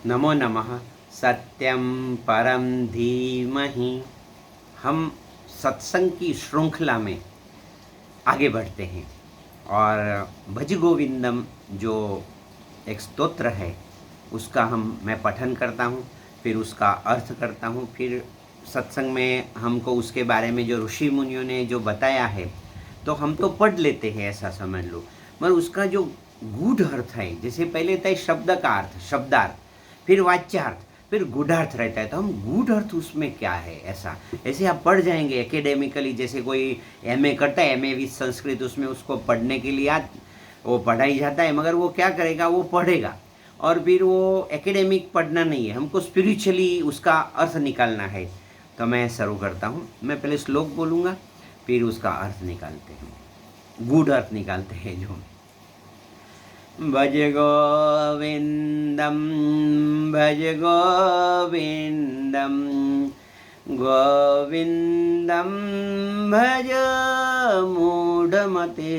नमो नमः। सत्यम परम धीमहि। हम सत्संग की श्रृंखला में आगे बढ़ते हैं और भज गोविंदम जो एक स्तोत्र है उसका मैं पठन करता हूँ, फिर उसका अर्थ करता हूँ, फिर सत्संग में हमको उसके बारे में जो ऋषि मुनियों ने जो बताया है तो हम तो पढ़ लेते हैं, ऐसा समझ लो, मगर उसका जो गूढ़ अर्थ है, जैसे पहले था शब्द का अर्थ, शब्दार्थ, फिर वाच्यार्थ, फिर गूढ़ार्थ रहता है, तो हम गूढ़ अर्थ उसमें क्या है ऐसे आप पढ़ जाएंगे एकेडेमिकली। जैसे कोई एमए करता है, एमए विद संस्कृत, उसमें उसको पढ़ने के लिए वो पढ़ाई जाता है, मगर वो क्या करेगा, वो पढ़ेगा और फिर वो एकेडेमिक पढ़ना नहीं है, हमको स्पिरिचुअली उसका अर्थ निकालना है। तो मैं शुरू करता हूँ, मैं पहले श्लोक बोलूँगा, फिर उसका अर्थ निकालते हैं, गूढ़ अर्थ निकालते हैं जो। भज गोविंदम भज गोविंदम गोविंदम भज मूढ़मते।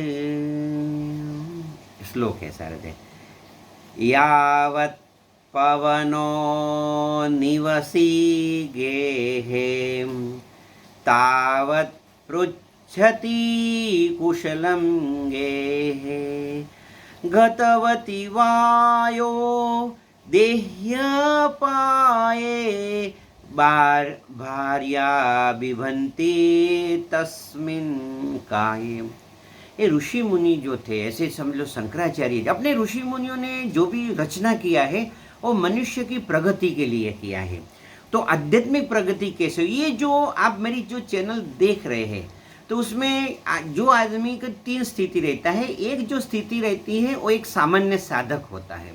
श्लोक है सारे। यावत् पवनो निवसी गेहे तावत् पृच्छति कुशलं गेहे गतवती वायो देह्यपाये भार्या बिभन्ति तस्मिन् काये। ये ऋषि मुनि जो थे, ऐसे समझ लो शंकराचार्य, अपने ऋषि मुनियों ने जो भी रचना किया है वो मनुष्य की प्रगति के लिए किया है। तो आध्यात्मिक प्रगति कैसे, ये जो आप मेरी जो चैनल देख रहे हैं, तो उसमें जो आदमी का 3 स्थिति रहता है। एक जो स्थिति रहती है वो एक सामान्य साधक होता है,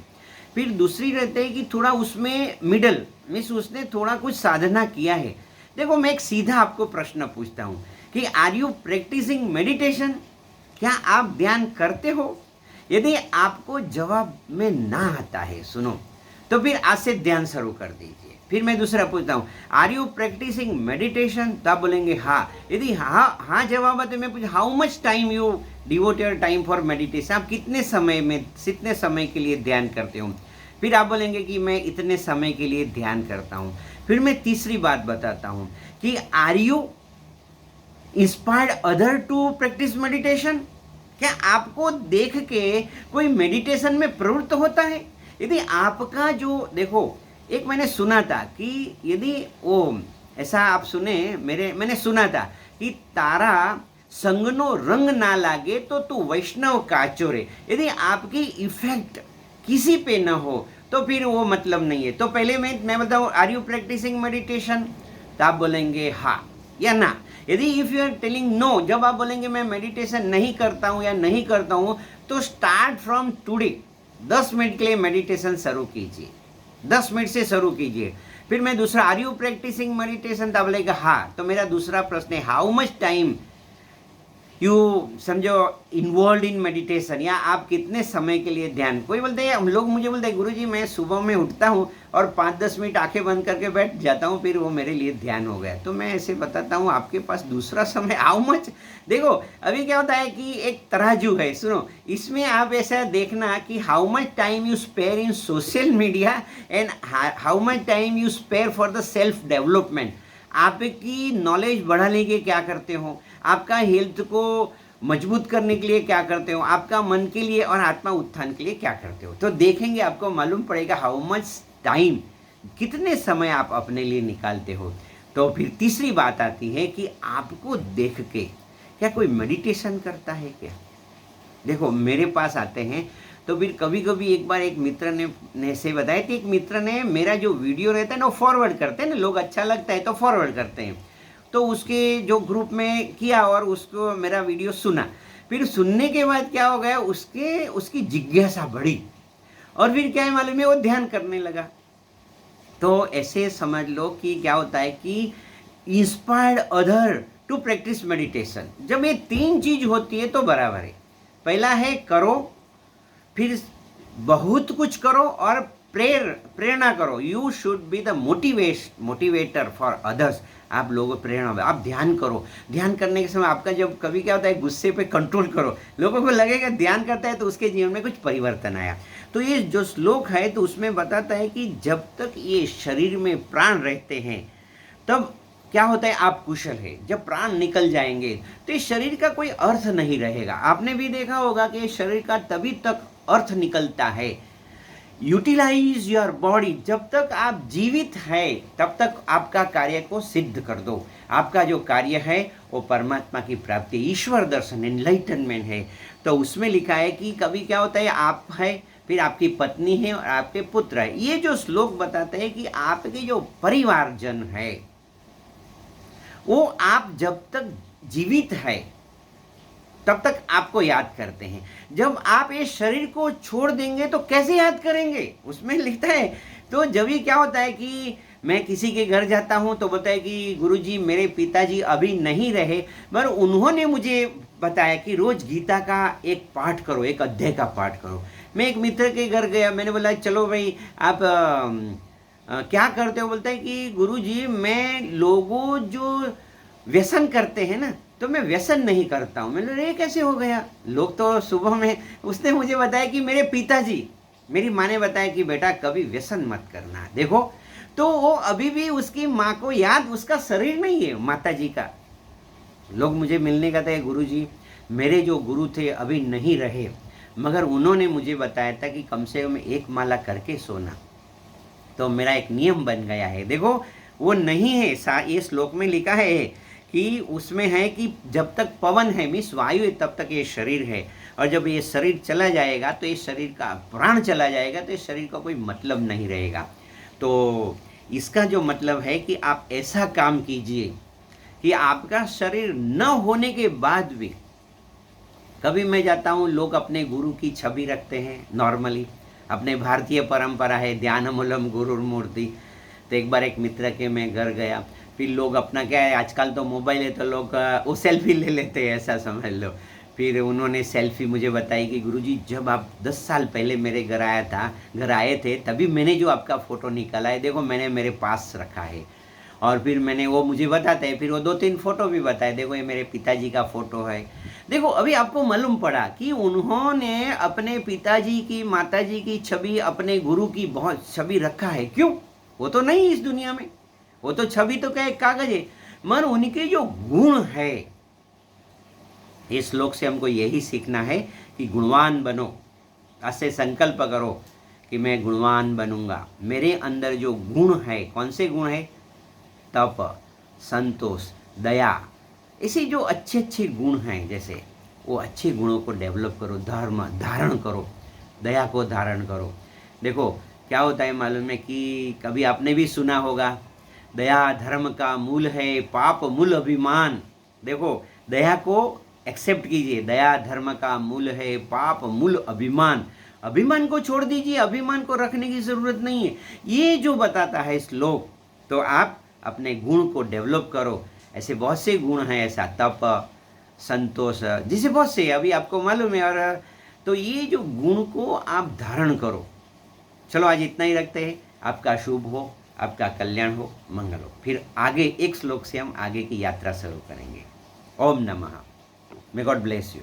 फिर दूसरी रहती है कि थोड़ा उसमें मिडल मीन्स उसने थोड़ा कुछ साधना किया है। देखो, मैं एक सीधा आपको प्रश्न पूछता हूँ कि आर यू प्रैक्टिसिंग मेडिटेशन? क्या आप ध्यान करते हो? यदि आपको जवाब में ना आता है, सुनो, तो फिर आज से ध्यान शुरू कर दीजिए। फिर मैं दूसरा पूछता हूँ, आर यू प्रैक्टिसिंग मेडिटेशन? तो आप बोलेंगे हाँ। यदि हाँ जवाब है तो मैं पूछ, how much time you devote your time for meditation? आप कितने समय के लिए ध्यान करते हो? फिर आप बोलेंगे कि मैं इतने समय के लिए ध्यान करता हूँ। फिर मैं तीसरी बात बताता हूँ कि are you inspired other to practice meditation? क्या आपको देख के कोई मेडिटेशन में प्रवृत्त होता है? यदि आपका जो, देखो, एक मैंने सुना था कि यदि वो ऐसा आप सुने, मैंने सुना था कि तारा संगनो रंग ना लागे तो तू वैष्णव काचो रे। यदि आपकी इफेक्ट किसी पे ना हो तो फिर वो मतलब नहीं है। तो पहले मैं बताऊँ, आर यू प्रैक्टिसिंग मेडिटेशन? तो आप बोलेंगे हाँ या ना। यदि if you are telling no, जब आप बोलेंगे मैं मेडिटेशन नहीं करता हूँ या नहीं करता हूँ, तो स्टार्ट फ्रॉम टुडे 10 मिनट के लिए मेडिटेशन शुरू कीजिए, 10 मिनट से शुरू कीजिए। फिर मैं दूसरा, आर यू प्रैक्टिसिंग मेडिटेशन? तो बोलेगा हाँ। तो मेरा दूसरा प्रश्न है, हाउ मच टाइम यू समझो इन्वॉल्व इन मेडिटेशन, या आप कितने समय के लिए ध्यान। कोई बोलते हैं, हम लोग मुझे बोलते हैं, गुरुजी मैं सुबह में उठता हूँ और 5-10 मिनट आंखें बंद करके बैठ जाता हूँ, फिर वो मेरे लिए ध्यान हो गया। तो मैं ऐसे बताता हूँ, आपके पास दूसरा समय हाउ मच। देखो, अभी क्या होता है कि एक तराजू है, सुनो, इसमें आप ऐसा देखना कि how much time you spare in social media and how much time you spare for the self development. आपकी नॉलेज बढ़ाने के क्या करते हो, आपका हेल्थ को मजबूत करने के लिए क्या करते हो, आपका मन के लिए और आत्मा उत्थान के लिए क्या करते हो। तो देखेंगे, आपको मालूम पड़ेगा हाउ मच टाइम, कितने समय आप अपने लिए निकालते हो। तो फिर तीसरी बात आती है कि आपको देख के क्या कोई मेडिटेशन करता है क्या। देखो, मेरे पास आते हैं तो फिर कभी कभी एक बार एक मित्र ने से बताया कि एक मित्र ने मेरा जो वीडियो रहता है ना, वो फॉरवर्ड करते हैं ना, लोग अच्छा लगता है तो फॉरवर्ड करते हैं। तो उसके जो ग्रुप में किया और उसको मेरा वीडियो सुना। फिर सुनने के बाद क्या हो गया, उसकी जिज्ञासा बढ़ी और फिर क्या है मालूम है, वो ध्यान करने लगा। तो ऐसे समझ लो कि क्या होता है कि inspired other to practice meditation. जब ये 3 चीज होती है तो बराबर है। पहला है करो, फिर बहुत कुछ करो और प्रेरणा करो। You should be the motivator for others. आप लोगों को प्रेरणा, आप ध्यान करो। ध्यान करने के समय आपका जब कभी क्या होता है, गुस्से पे कंट्रोल करो। लोगों को लगेगा ध्यान करता है तो उसके जीवन में कुछ परिवर्तन आया। तो ये जो श्लोक है तो उसमें बताता है कि जब तक ये शरीर में प्राण रहते हैं तब क्या होता है, आप कुशल है। जब प्राण निकल जाएंगे तो इस शरीर का कोई अर्थ नहीं रहेगा। आपने भी देखा होगा कि शरीर का तभी तक अर्थ निकलता है। Utilize your body. जब तक आप जीवित है तब तक आपका कार्य को सिद्ध कर दो। आपका जो कार्य है वो परमात्मा की प्राप्ति, ईश्वर दर्शन, एनलाइटनमेंट है। तो उसमें लिखा है कि कभी क्या होता है, आप है, फिर आपकी पत्नी है और आपके पुत्र है। ये जो श्लोक बताते हैं कि आपके जो परिवारजन है वो आप जब तक जीवित है तब तक आपको याद करते हैं। जब आप ये शरीर को छोड़ देंगे तो कैसे याद करेंगे, उसमें लिखता है। तो जब ये क्या होता है कि मैं किसी के घर जाता हूँ तो बोलता है कि गुरुजी मेरे पिताजी अभी नहीं रहे, पर उन्होंने मुझे बताया कि रोज गीता का एक पाठ करो, एक अध्याय का पाठ करो। मैं एक मित्र के घर गया, मैंने बोला चलो भाई आप क्या करते हो, बोलता है कि गुरुजी मैं लोगों जो व्यसन करते हैं ना तो मैं व्यसन नहीं करता हूँ। मैंने ये कैसे हो गया, लोग तो सुबह में, उसने मुझे बताया कि मेरे पिताजी, मेरी माँ ने बताया कि बेटा कभी व्यसन मत करना। देखो तो वो अभी भी उसकी माँ को याद, उसका शरीर नहीं है माता जी का। लोग मुझे मिलने का था, गुरुजी मेरे जो गुरु थे अभी नहीं रहे, मगर उन्होंने मुझे बताया था कि कम से कम एक माला करके सोना। तो मेरा एक नियम बन गया है। देखो वो नहीं है, ये श्लोक में लिखा है कि उसमें है कि जब तक पवन है मीन्स वायु है तब तक ये शरीर है, और जब ये शरीर चला जाएगा तो इस शरीर का प्राण चला जाएगा तो इस शरीर का कोई मतलब नहीं रहेगा। तो इसका जो मतलब है कि आप ऐसा काम कीजिए कि आपका शरीर न होने के बाद भी, कभी मैं जाता हूँ लोग अपने गुरु की छवि रखते हैं, नॉर्मली अपने भारतीय परंपरा है ध्यानमूलम गुरुर्मूर्ति। तो एक बार एक मित्र के मैं घर गया, फिर लोग अपना क्या है, आजकल तो मोबाइल है तो लोग वो सेल्फी ले लेते हैं, ऐसा समझ लो। फिर उन्होंने सेल्फी मुझे बताई कि गुरुजी जब आप 10 साल पहले मेरे घर आए थे तभी मैंने जो आपका फ़ोटो निकाला है, देखो मैंने मेरे पास रखा है। और फिर मैंने, वो मुझे बताते हैं, फिर वो 2-3 फ़ोटो भी बताए, देखो ये मेरे पिताजी का फ़ोटो है। देखो अभी आपको मालूम पड़ा कि उन्होंने अपने पिताजी की, माताजी की छवि, अपने गुरु की बहुत छवि रखा है। क्यों, वो तो नहीं इस दुनिया में, वो तो छवि तो क्या एक कागज है, मगर उनके जो गुण है, इस श्लोक से हमको यही सीखना है कि गुणवान बनो। आज से संकल्प करो कि मैं गुणवान बनूंगा। मेरे अंदर जो गुण है, कौन से गुण है, तप, संतोष, दया, ऐसे जो अच्छे अच्छे गुण हैं, जैसे वो अच्छे गुणों को डेवलप करो। धर्म धारण करो, दया को धारण करो। देखो क्या होता है मालूम है कि कभी आपने भी सुना होगा, दया धर्म का मूल है, पाप मूल अभिमान। देखो दया को एक्सेप्ट कीजिए, दया धर्म का मूल है, पाप मूल अभिमान। अभिमान को छोड़ दीजिए, अभिमान को रखने की जरूरत नहीं है। ये जो बताता है श्लोक, तो आप अपने गुण को डेवलप करो। ऐसे बहुत से गुण हैं, ऐसा तप, संतोष, जिसे बहुत से अभी आपको मालूम है। और तो ये जो गुण को आप धारण करो। चलो आज इतना ही रखते हैं। आपका शुभ हो, आपका कल्याण हो, मंगल हो। फिर आगे एक श्लोक से हम आगे की यात्रा शुरू करेंगे। ओम नमः। May God bless you.